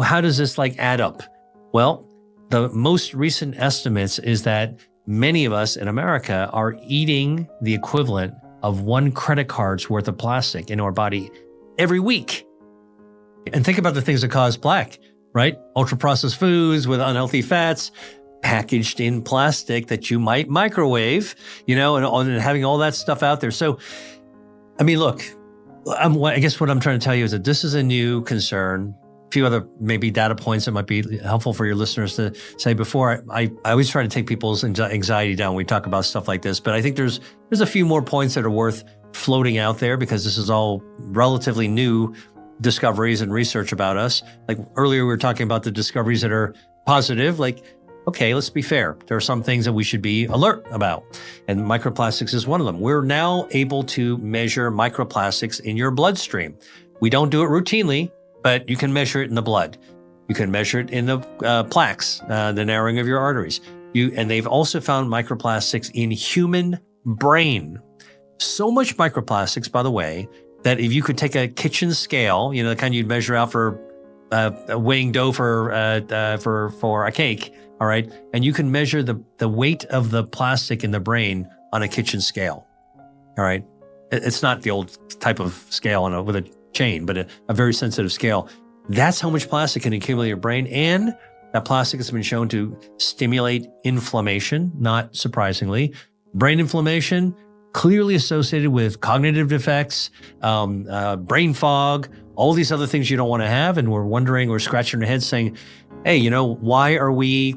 how does this like add up? Well, the most recent estimates is that many of us in America are eating the equivalent of one credit card's worth of plastic in our body every week. And think about the things that cause plaque, right? Ultra-processed foods with unhealthy fats, packaged in plastic that you might microwave, and having all that stuff out there. So, I mean, look, I guess what I'm trying to tell you is that this is a new concern. A few other maybe data points that might be helpful for your listeners to say before. I always try to take people's anxiety down when we talk about stuff like this, but I think there's a few more points that are worth floating out there because this is all relatively new discoveries and research about us. Like earlier, we were talking about the discoveries that are positive. Like, okay, let's be fair. There are some things that we should be alert about, and microplastics is one of them. We're now able to measure microplastics in your bloodstream. We don't do it routinely, but you can measure it in the blood. You can measure it in the plaques, the narrowing of your arteries. And they've also found microplastics in human brain. So much microplastics, by the way, that if you could take a kitchen scale, the kind you'd measure out for weighing dough for a cake, all right, and you can measure the weight of the plastic in the brain on a kitchen scale, all right. It's not the old type of scale with a chain, but a very sensitive scale. That's how much plastic can accumulate in your brain, and that plastic has been shown to stimulate inflammation. Not surprisingly, brain inflammation clearly associated with cognitive defects, brain fog, all these other things you don't want to have. And we're scratching our heads saying, hey, why are we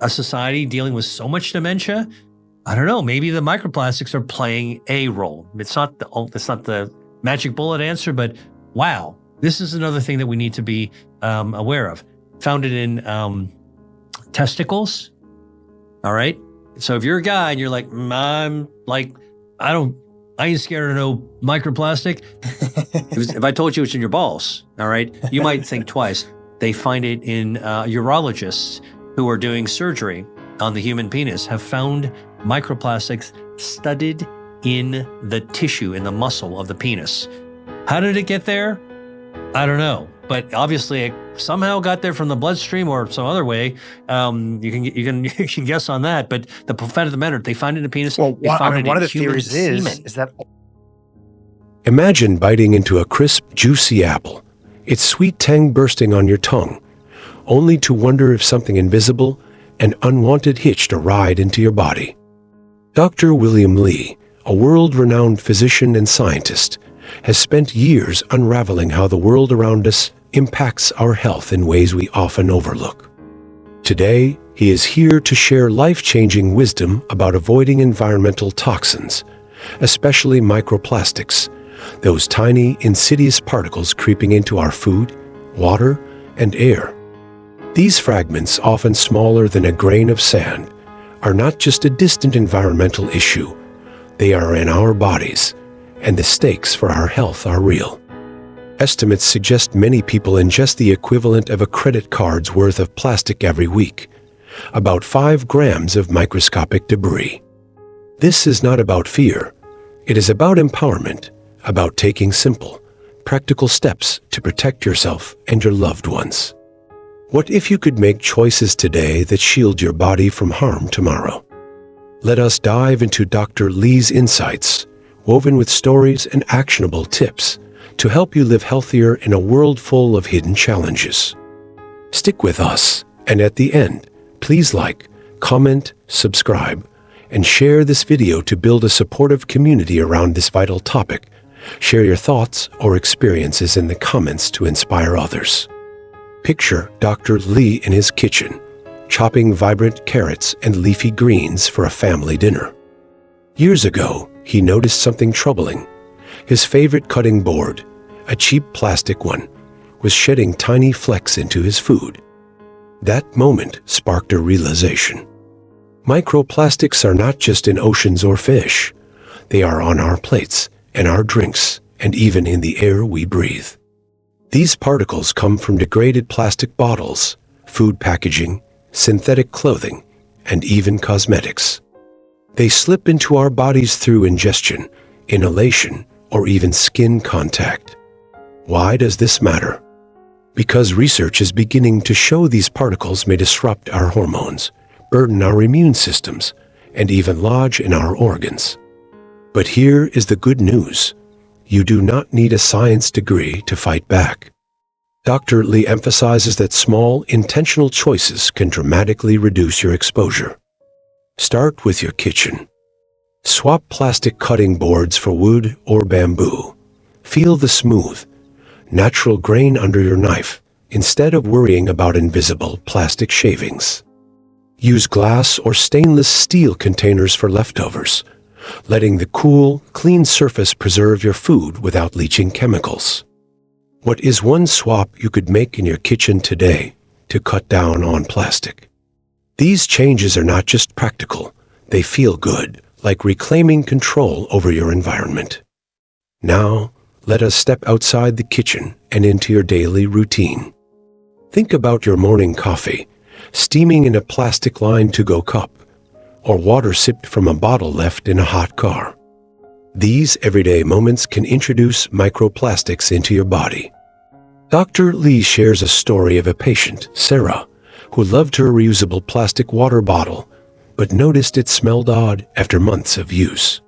a society dealing with so much dementia? I don't know. Maybe the microplastics are playing a role. It's not the magic bullet answer, but wow, this is another thing that we need to be aware of. Found it in testicles. All right. So if you're a guy and you're like, I ain't scared of no microplastic. If I told you it's in your balls, all right, you might think twice. They find it in urologists who are doing surgery on the human penis have found microplastics studded in the tissue, in the muscle of the penis. How did it get there? I don't know. But obviously it somehow got there from the bloodstream or some other way. You can guess on that. But the fact of the matter, they find it in the penis. Well, one of the theories is that. Imagine biting into a crisp, juicy apple, its sweet tang bursting on your tongue, only to wonder if something invisible and unwanted hitched a ride into your body. Dr. William Li, a world-renowned physician and scientist, has spent years unraveling how the world around us impacts our health in ways we often overlook. Today, he is here to share life-changing wisdom about avoiding environmental toxins, especially microplastics, those tiny, insidious particles creeping into our food, water, and air. These fragments, often smaller than a grain of sand, are not just a distant environmental issue. They are in our bodies, and the stakes for our health are real. Estimates suggest many people ingest the equivalent of a credit card's worth of plastic every week, about 5 grams of microscopic debris. This is not about fear. It is about empowerment, about taking simple, practical steps to protect yourself and your loved ones. What if you could make choices today that shield your body from harm tomorrow? Let us dive into Dr. Li's insights, woven with stories and actionable tips to help you live healthier in a world full of hidden challenges. Stick with us, and at the end, please like, comment, subscribe, and share this video to build a supportive community around this vital topic. Share your thoughts or experiences in the comments to inspire others. Picture Dr. Li in his kitchen, chopping vibrant carrots and leafy greens for a family dinner. Years ago, he noticed something troubling. His favorite cutting board, a cheap plastic one, was shedding tiny flecks into his food. That moment sparked a realization. Microplastics are not just in oceans or fish. They are on our plates, in our drinks, and even in the air we breathe. These particles come from degraded plastic bottles, food packaging, synthetic clothing, and even cosmetics. They slip into our bodies through ingestion, inhalation, or even skin contact. Why does this matter? Because research is beginning to show these particles may disrupt our hormones, burden our immune systems, and even lodge in our organs. But here is the good news. You do not need a science degree to fight back. Dr. Lee emphasizes that small, intentional choices can dramatically reduce your exposure. Start with your kitchen. Swap plastic cutting boards for wood or bamboo. Feel the smooth, natural grain under your knife instead of worrying about invisible plastic shavings. Use glass or stainless steel containers for leftovers, letting the cool, clean surface preserve your food without leaching chemicals. What is one swap you could make in your kitchen today to cut down on plastic? These changes are not just practical, they feel good, like reclaiming control over your environment. Now, let us step outside the kitchen and into your daily routine. Think about your morning coffee, steaming in a plastic-lined to-go cup, or water sipped from a bottle left in a hot car. These everyday moments can introduce microplastics into your body. Dr. Lee shares a story of a patient, Sarah, who loved her reusable plastic water bottle, but noticed it smelled odd after months of use.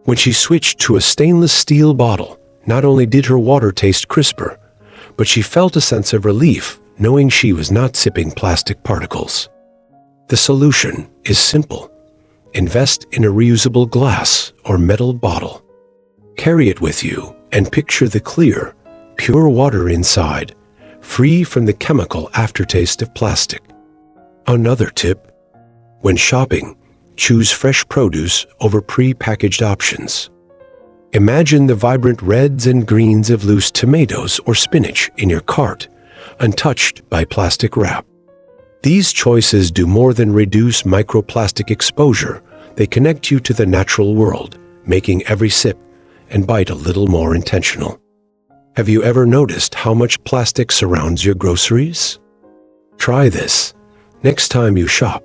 When she switched to a stainless steel bottle, not only did her water taste crisper, but she felt a sense of relief knowing she was not sipping plastic particles. The solution is simple. Invest in a reusable glass or metal bottle. Carry it with you and picture the clear, pure water inside, free from the chemical aftertaste of plastic. Another tip: when shopping, choose fresh produce over pre-packaged options. Imagine the vibrant reds and greens of loose tomatoes or spinach in your cart, untouched by plastic wrap. These choices do more than reduce microplastic exposure. They connect you to the natural world, making every sip and bite a little more intentional. Have you ever noticed how much plastic surrounds your groceries? Try this. Next time you shop,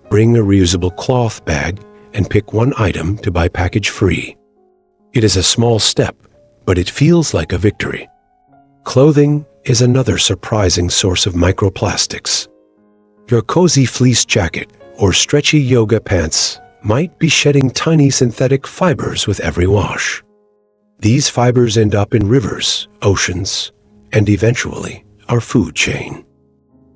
bring a reusable cloth bag and pick one item to buy package-free. It is a small step, but it feels like a victory. Clothing is another surprising source of microplastics. Your cozy fleece jacket or stretchy yoga pants might be shedding tiny synthetic fibers with every wash. These fibers end up in rivers, oceans, and eventually our food chain.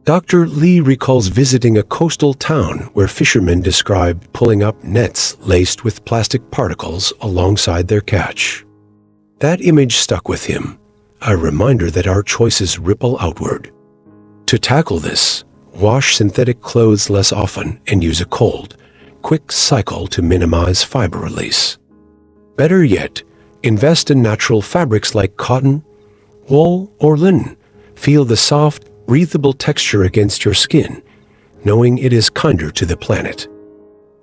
Dr. Lee recalls visiting a coastal town where fishermen described pulling up nets laced with plastic particles alongside their catch. That image stuck with him, a reminder that our choices ripple outward. To tackle this, wash synthetic clothes less often and use a cold, quick cycle to minimize fiber release. Better yet, invest in natural fabrics like cotton, wool, or linen. Feel the soft, breathable texture against your skin, knowing it is kinder to the planet.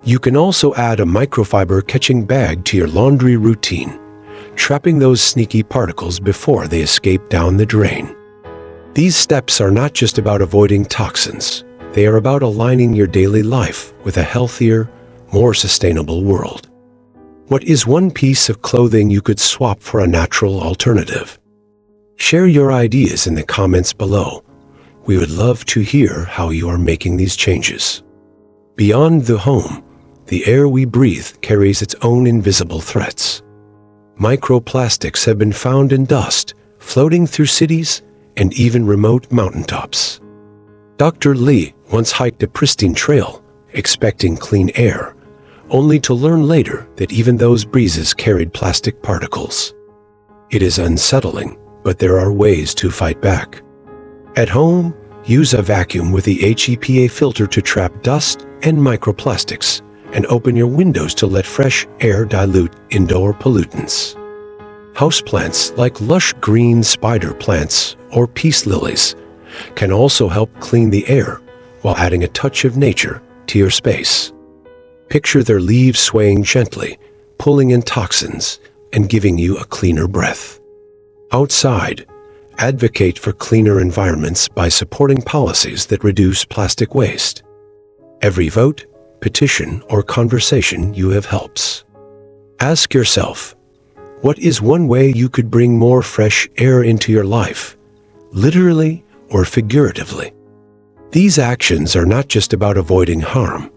You can also add a microfiber catching bag to your laundry routine, trapping those sneaky particles before they escape down the drain. These steps are not just about avoiding toxins. They are about aligning your daily life with a healthier, more sustainable world. What is one piece of clothing you could swap for a natural alternative? Share your ideas in the comments below. We would love to hear how you are making these changes. Beyond the home, the air we breathe carries its own invisible threats. Microplastics have been found in dust, floating through cities and even remote mountaintops. Dr. Lee once hiked a pristine trail, expecting clean air, only to learn later that even those breezes carried plastic particles. It is unsettling, but there are ways to fight back. At home, use a vacuum with the HEPA filter to trap dust and microplastics, and open your windows to let fresh air dilute indoor pollutants. Houseplants like lush green spider plants or peace lilies can also help clean the air while adding a touch of nature to your space. Picture their leaves swaying gently, pulling in toxins and giving you a cleaner breath. Outside, advocate for cleaner environments by supporting policies that reduce plastic waste. Every vote, petition, or conversation you have helps. Ask yourself, what is one way you could bring more fresh air into your life, literally or figuratively. These actions are not just about avoiding harm.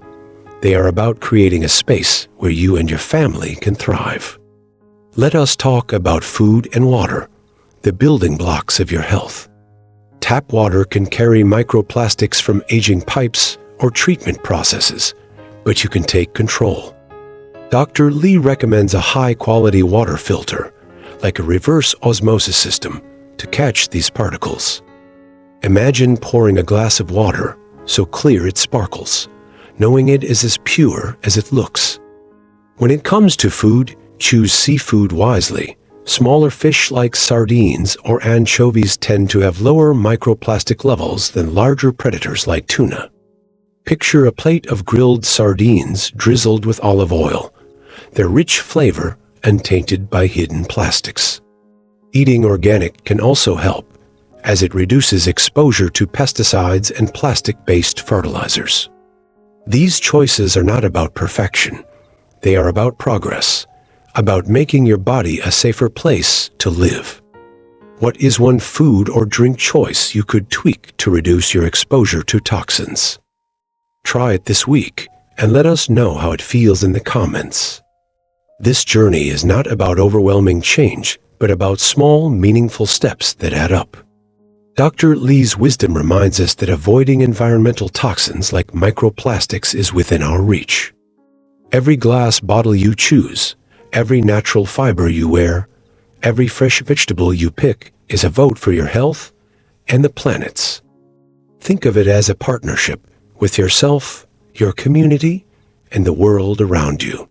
They are about creating a space where you and your family can thrive. Let us talk about food and water, the building blocks of your health. Tap water can carry microplastics from aging pipes or treatment processes, but you can take control. Dr. Lee recommends a high-quality water filter, like a reverse osmosis system, to catch these particles. Imagine pouring a glass of water so clear it sparkles, knowing it is as pure as it looks. When it comes to food, choose seafood wisely. Smaller fish like sardines or anchovies tend to have lower microplastic levels than larger predators like tuna. Picture a plate of grilled sardines drizzled with olive oil, their rich flavor untainted by hidden plastics. Eating organic can also help, as it reduces exposure to pesticides and plastic-based fertilizers. These choices are not about perfection. They are about progress, about making your body a safer place to live. What is one food or drink choice you could tweak to reduce your exposure to toxins? Try it this week and let us know how it feels in the comments. This journey is not about overwhelming change, but about small, meaningful steps that add up. Dr. Lee's wisdom reminds us that avoiding environmental toxins like microplastics is within our reach. Every glass bottle you choose, every natural fiber you wear, every fresh vegetable you pick is a vote for your health and the planet's. Think of it as a partnership with yourself, your community, and the world around you.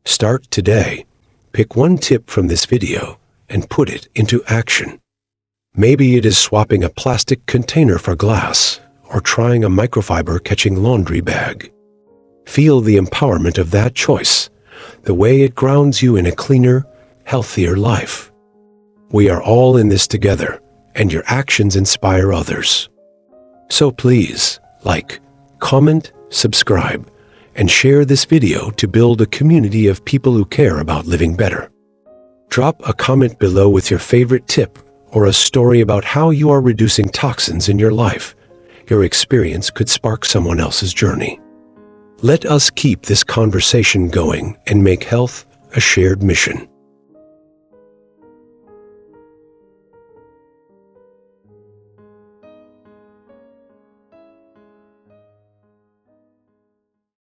Start today. Pick one tip from this video and put it into action. Maybe it is swapping a plastic container for glass or trying a microfiber catching laundry bag. Feel the empowerment of that choice, the way it grounds you in a cleaner, healthier life. We are all in this together, and your actions inspire others. So please, like, comment, subscribe, and share this video to build a community of people who care about living better. Drop a comment below with your favorite tip or a story about how you are reducing toxins in your life. Your experience could spark someone else's journey. Let us keep this conversation going and make health a shared mission.